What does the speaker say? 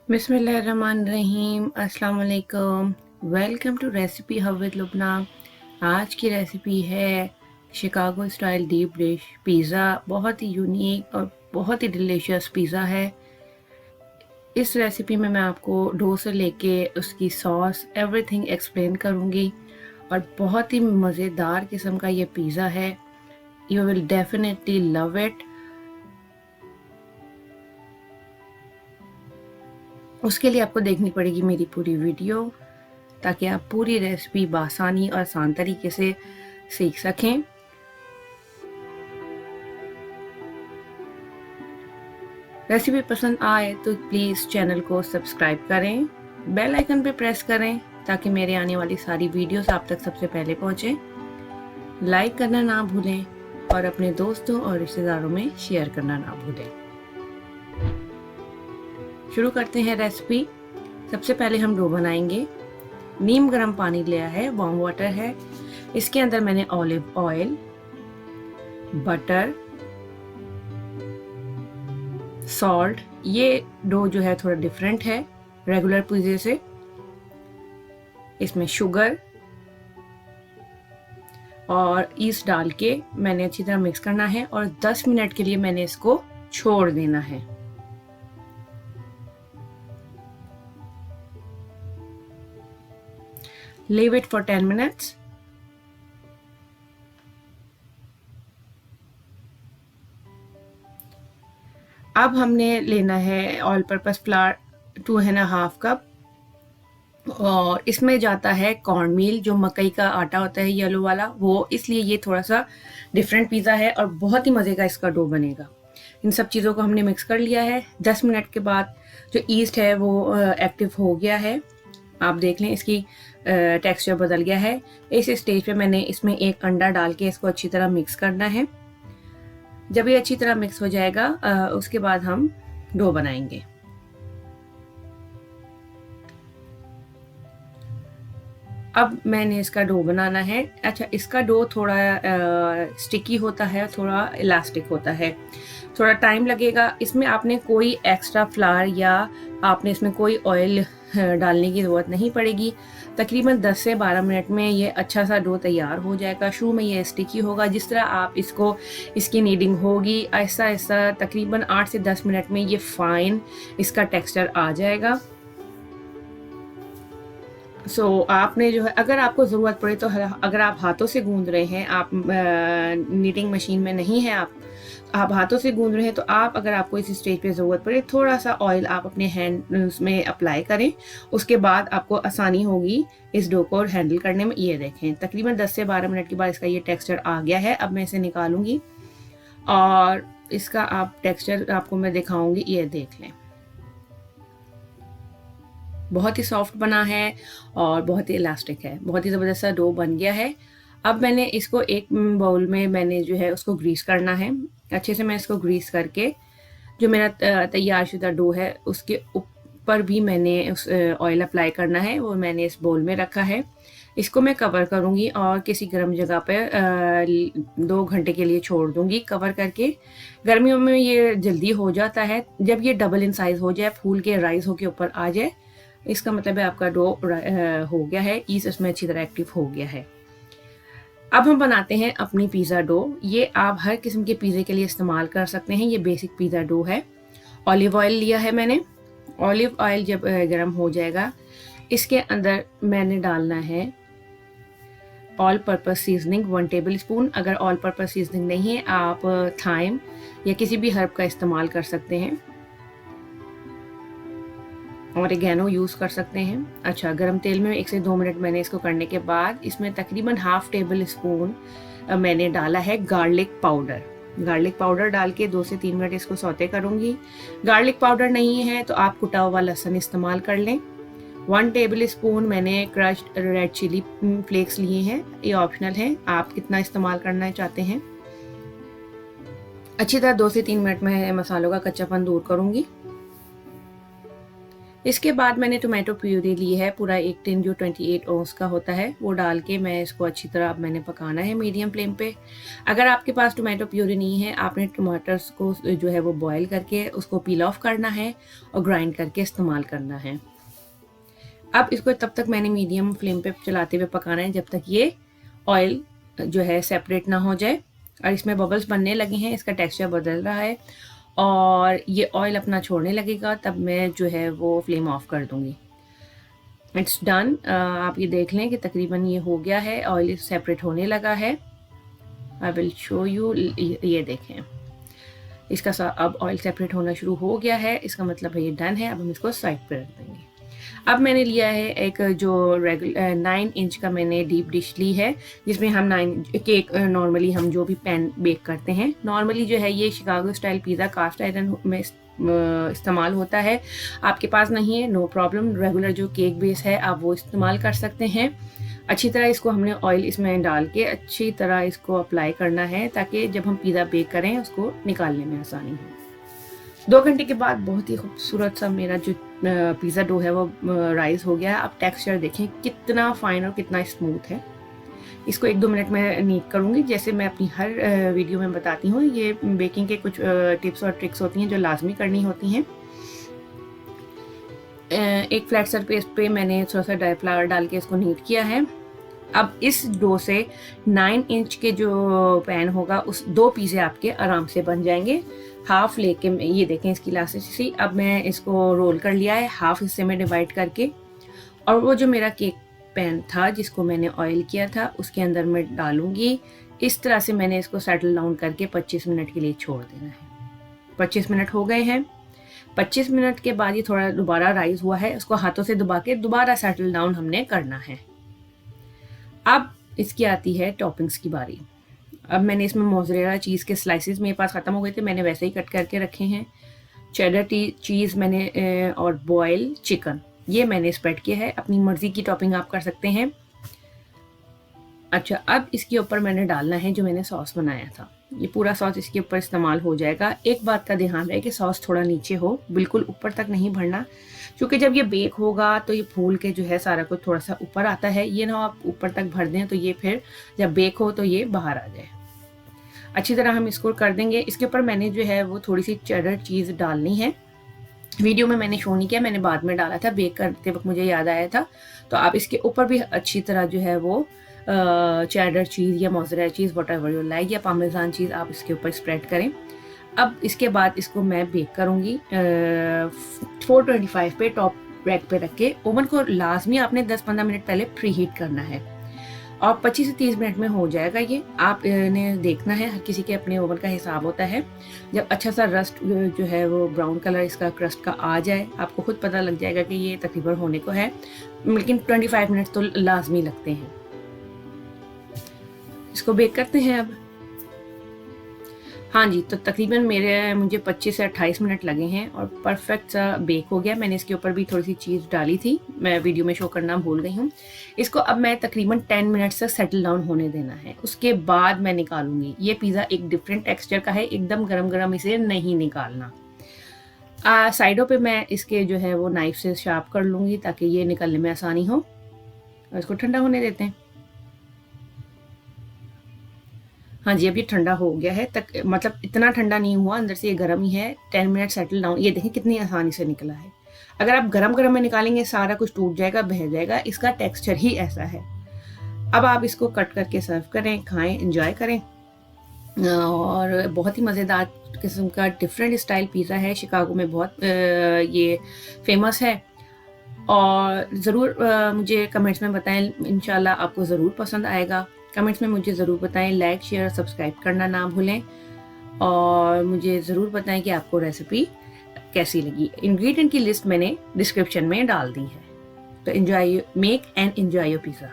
बिस्मिल्लाहिर्रहमानिर्रहीम, अस्सलाम वालेकुम। Welcome to recipe hub with Lubna. आज की रेसिपी है Chicago style deep dish pizza. बहुत ही यूनिक और बहुत ही डिलीशियस पिज़्ज़ा है। इस रेसिपी में मैं आपको डो से लेके उसकी सॉस एवरीथिंग एक्सप्लेन करूँगी और बहुत ही मज़ेदार किस्म का ये पिज़्ज़ा है। You will definitely love it. उसके लिए आपको देखनी पड़ेगी मेरी पूरी वीडियो, ताकि आप पूरी रेसिपी बासानी और आसान तरीके से सीख सकें। रेसिपी पसंद आए तो प्लीज़ चैनल को सब्सक्राइब करें, बेल आइकन पे प्रेस करें ताकि मेरे आने वाली सारी वीडियोस आप तक सबसे पहले पहुंचे। लाइक करना ना भूलें और अपने दोस्तों और रिश्तेदारों में शेयर करना ना भूलें। शुरू करते हैं रेसिपी। सबसे पहले हम डो बनाएंगे। नीम गर्म पानी लिया है, वार्म वाटर है। इसके अंदर मैंने ऑलिव ऑयल, बटर, सॉल्ट, ये डो जो है थोड़ा डिफरेंट है रेगुलर पिज़्ज़े से। इसमें शुगर और ईस्ट डाल के मैंने अच्छी तरह मिक्स करना है और 10 मिनट के लिए मैंने इसको छोड़ देना है। Leave it for 10 minutes. अब हमने लेना है ऑल पर्पस फ्लावर 2.5 कप और इसमें जाता है कॉर्न मील, जो मकई का आटा होता है येलो वाला, वो। इसलिए ये थोड़ा सा डिफरेंट पिज़्ज़ा है और बहुत ही मज़े का इसका डो बनेगा। इन सब चीज़ों को हमने मिक्स कर लिया है। 10 मिनट के बाद जो ईस्ट है वो एक्टिव हो गया है। आप देख लें इसकी टेक्सचर बदल गया है। इस स्टेज पे मैंने इसमें एक अंडा डाल के इसको अच्छी तरह मिक्स करना है। जब ये अच्छी तरह मिक्स हो जाएगा उसके बाद हम डो बनाएंगे। अब मैंने इसका डो बनाना है। अच्छा, इसका डो थोड़ा स्टिकी होता है, थोड़ा इलास्टिक होता है, थोड़ा टाइम लगेगा। इसमें आपने कोई एक्स्ट्रा फ्लावर या आपने इसमें कोई ऑयल डालने की ज़रूरत नहीं पड़ेगी। तकरीबन 10 से 12 मिनट में ये अच्छा सा डो तैयार हो जाएगा। शुरू में ये स्टिकी होगा। जिस तरह आप इसकी नीडिंग होगी आहिस्ता आहिस्ता, तकरीबन 8 से 10 मिनट में ये फाइन इसका टेक्सचर आ जाएगा। आपने जो है, अगर आपको ज़रूरत पड़े तो अगर आप हाथों से गूंद रहे हैं, आप नीटिंग मशीन में नहीं है, आप हाथों से गूंद रहे हैं, तो अगर आपको इस स्टेज पे ज़रूरत पड़े थोड़ा सा ऑयल आप अपने हैंड उसमें अप्लाई करें। उसके बाद आपको आसानी होगी इस डो को हैंडल करने में। ये देखें, तकरीबन 10 से 12 मिनट के बाद इसका ये टेक्सचर आ गया है। अब मैं इसे निकालूंगी और इसका आप टेक्सचर आपको मैं दिखाऊंगी। ये देख लें, बहुत ही सॉफ्ट बना है और बहुत ही इलास्टिक है। बहुत ही ज़बरदस्त सा डो बन गया है। अब मैंने इसको एक बाउल में मैंने जो है उसको ग्रीस करना है। अच्छे से मैं इसको ग्रीस करके जो मेरा तैयार शुदा डो है उसके ऊपर भी मैंने उस ऑयल अप्लाई करना है। वो मैंने इस बाउल में रखा है। इसको मैं कवर करूँगी और किसी गर्म जगह पर 2 घंटे के लिए छोड़ दूँगी कवर करके। गर्मियों में ये जल्दी हो जाता है। जब ये डबल इन साइज़ हो जाए, फूल के राइस होके ऊपर आ जाए, इसका मतलब है आपका डो हो गया है, ईस्ट इसमें अच्छी तरह एक्टिव हो गया है। अब हम बनाते हैं अपनी पिज़्ज़ा डो। ये आप हर किस्म के पिज़्ज़े के लिए इस्तेमाल कर सकते हैं। ये बेसिक पिज़्ज़ा डो है। ऑलिव ऑयल लिया है मैंने। ऑलिव ऑयल जब गर्म हो जाएगा, इसके अंदर मैंने डालना है all purpose seasoning 1 table spoon. अगर ऑल पर्पस सीजनिंग नहीं है, आप थाइम या किसी भी हर्ब का इस्तेमाल कर सकते हैं। ऑरिगेनो यूज़ कर सकते हैं। अच्छा, गरम तेल में 1 से 2 मिनट मैंने इसको करने के बाद इसमें तकरीबन हाफ टेबल स्पून मैंने डाला है गार्लिक पाउडर। गार्लिक पाउडर डाल के 2 से 3 मिनट इसको सौते करूँगी। गार्लिक पाउडर नहीं है तो आप कुटा हुआ लहसुन इस्तेमाल कर लें। 1 टेबल स्पून मैंने क्रश्ड रेड चिली फ्लेक्स लिए हैं। ये ऑप्शनल है, आप कितना इस्तेमाल करना चाहते हैं। अच्छी तरह 2 से 3 मिनट में मसालों का कच्चापन दूर करूँगी। इसके बाद मैंने टोमेटो प्यूरी ली है, पूरा एक टिन जो 28 ओंस का होता है वो डाल के मैं इसको अच्छी तरह अब मैंने पकाना है मीडियम फ्लेम पे। अगर आपके पास टोमेटो प्यूरी नहीं है, आपने टमाटर्स को जो है वो बॉयल करके उसको पील ऑफ करना है और ग्राइंड करके इस्तेमाल करना है। अब इसको तब तक मैंने मीडियम फ्लेम पे चलाते हुए पकाना है जब तक ये ऑयल जो है सेपरेट ना हो जाए। और इसमें बबल्स बनने लगे हैं, इसका टेक्सचर बदल रहा है और ये ऑयल अपना छोड़ने लगेगा, तब मैं जो है वो फ्लेम ऑफ कर दूंगी। It's done. आप ये देख लें कि तकरीबन ये हो गया है, ऑयल सेपरेट होने लगा है। आई विल शो यू, ये देखें इसका अब ऑयल सेपरेट होना शुरू हो गया है, इसका मतलब है ये डन है। अब हम इसको साइड पे रख देंगे। अब मैंने लिया है एक जो 9 इंच का मैंने डीप डिश ली है, जिसमें हम 9 केक नॉर्मली हम जो भी पैन बेक करते हैं, नॉर्मली जो है ये Chicago style pizza cast iron में इस्तेमाल होता है। आपके पास नहीं है, नो प्रॉब्लम, रेगुलर जो केक बेस है आप वो इस्तेमाल कर सकते हैं। अच्छी तरह इसको हमने ऑयल इसमें डाल के अच्छी तरह इसको अप्लाई करना है ताकि जब हम पिज़्ज़ा बेक करें उसको निकालने में आसानी हो। 2 घंटे के बाद बहुत ही खूबसूरत सा मेरा जो पिज़्ज़ा डो है वो राइज हो गया है। अब टेक्सचर देखें कितना फाइन और कितना स्मूथ है। इसको 1-2 मिनट में नीट करूँगी, जैसे मैं अपनी हर वीडियो में बताती हूँ। ये बेकिंग के कुछ टिप्स और ट्रिक्स होती हैं जो लाजमी करनी होती हैं। एक फ्लैट सरफेस पे मैंने थोड़ा सा ड्राई फ्लावर डाल के इसको नीट किया है। अब इस डो से 9 इंच के जो पैन होगा उस 2 पिज़्ज़े आपके आराम से बन जाएंगे। हाफ लेके ये देखें इसकी इलास्टिसिटी। अब मैं इसको रोल कर लिया है हाफ हिस्से में डिवाइड करके, और वो जो मेरा केक पैन था जिसको मैंने ऑयल किया था उसके अंदर मैं डालूंगी। इस तरह से मैंने इसको सेटल डाउन करके 25 मिनट के लिए छोड़ देना है। 25 मिनट हो गए हैं। 25 मिनट के बाद ये थोड़ा दोबारा राइज हुआ है, उसको हाथों से दबा के दोबारा सेटल डाउन हमने करना है। अब इसकी आती है टॉपिंग्स की बारी। अब मैंने इसमें मोज़रेला चीज़ के स्लाइसेस मेरे पास ख़त्म हो गए थे, मैंने वैसे ही कट करके रखे हैं। चेडर चीज़ मैंने और बॉयल चिकन ये मैंने स्प्रेड किया है। अपनी मर्ज़ी की टॉपिंग आप कर सकते हैं। अच्छा, अब इसके ऊपर मैंने डालना है जो मैंने सॉस बनाया था। ये पूरा सॉस इसके ऊपर इस्तेमाल हो जाएगा। एक बात का ध्यान रहे कि सॉस थोड़ा नीचे हो, बिल्कुल ऊपर तक नहीं भरना, क्योंकि जब ये बेक होगा तो ये फूल के जो है सारा कुछ थोड़ा सा ऊपर आता है। ये ना आप ऊपर तक भर दें तो ये फिर जब बेक हो तो ये बाहर आ जाए। अच्छी तरह हम इसको कर देंगे। इसके ऊपर मैंने जो है वो थोड़ी सी चेडर चीज़ डालनी है। वीडियो में मैंने शो नहीं किया, मैंने बाद में डाला था, बेक करते वक्त मुझे याद आया था। तो आप इसके ऊपर भी अच्छी तरह जो है वो चेडर चीज़ या mozzarella cheese whatever you like या पार्मेज़ान चीज़ आप इसके ऊपर स्प्रेड करें। अब इसके बाद इसको मैं बेक करूँगी 425 पे टॉप रैक पे रख के। ओवन को लाजमी आपने 10-15 मिनट पहले प्री हीट करना है और 25 से 30 मिनट में हो जाएगा ये। आप इन्हें देखना है, हर किसी के अपने ओवन का हिसाब होता है। जब अच्छा सा रस्ट जो है वो ब्राउन कलर इसका क्रस्ट का आ जाए, आपको खुद पता लग जाएगा कि ये तकरीबन होने को है, लेकिन 25 मिनट तो लाजमी लगते हैं। इसको बेक करते हैं अब। हाँ जी, तो तकरीबन मुझे 25 से 28 मिनट लगे हैं और परफेक्ट सा बेक हो गया। मैंने इसके ऊपर भी थोड़ी सी चीज़ डाली थी, मैं वीडियो में शो करना भूल गई हूँ। इसको अब मैं तकरीबन 10 मिनट तक सेटल डाउन होने देना है, उसके बाद मैं निकालूंगी। ये पिज़्ज़ा एक डिफरेंट टेक्सचर का है, एकदम गरम गरम इसे नहीं निकालना। साइडों पे मैं इसके जो है वो नाइफ से शार्प कर लूँगी ताकि ये निकलने में आसानी हो, और इसको ठंडा होने देते हैं। हाँ जी, अब ये ठंडा हो गया है, मतलब इतना ठंडा नहीं हुआ, अंदर से ये गर्म ही है। 10 मिनट सेटल डाउन, ये देखें कितनी आसानी से निकला है। अगर आप गरम गरम में निकालेंगे सारा कुछ टूट जाएगा, बह जाएगा। इसका टेक्सचर ही ऐसा है। अब आप इसको कट करके सर्व करें, खाएं, एंजॉय करें। और बहुत ही मज़ेदार किस्म का डिफरेंट स्टाइल पिज़्ज़ा है, शिकागो में बहुत ये फेमस है। और ज़रूर मुझे कमेंट्स में बताएं, इंशाल्लाह आपको ज़रूर पसंद आएगा। कमेंट्स में मुझे ज़रूर बताएं, लाइक शेयर सब्सक्राइब करना ना भूलें, और मुझे ज़रूर बताएं कि आपको रेसिपी कैसी लगी। इंग्रेडिएंट की लिस्ट मैंने डिस्क्रिप्शन में डाल दी है। तो make and enjoy your pizza.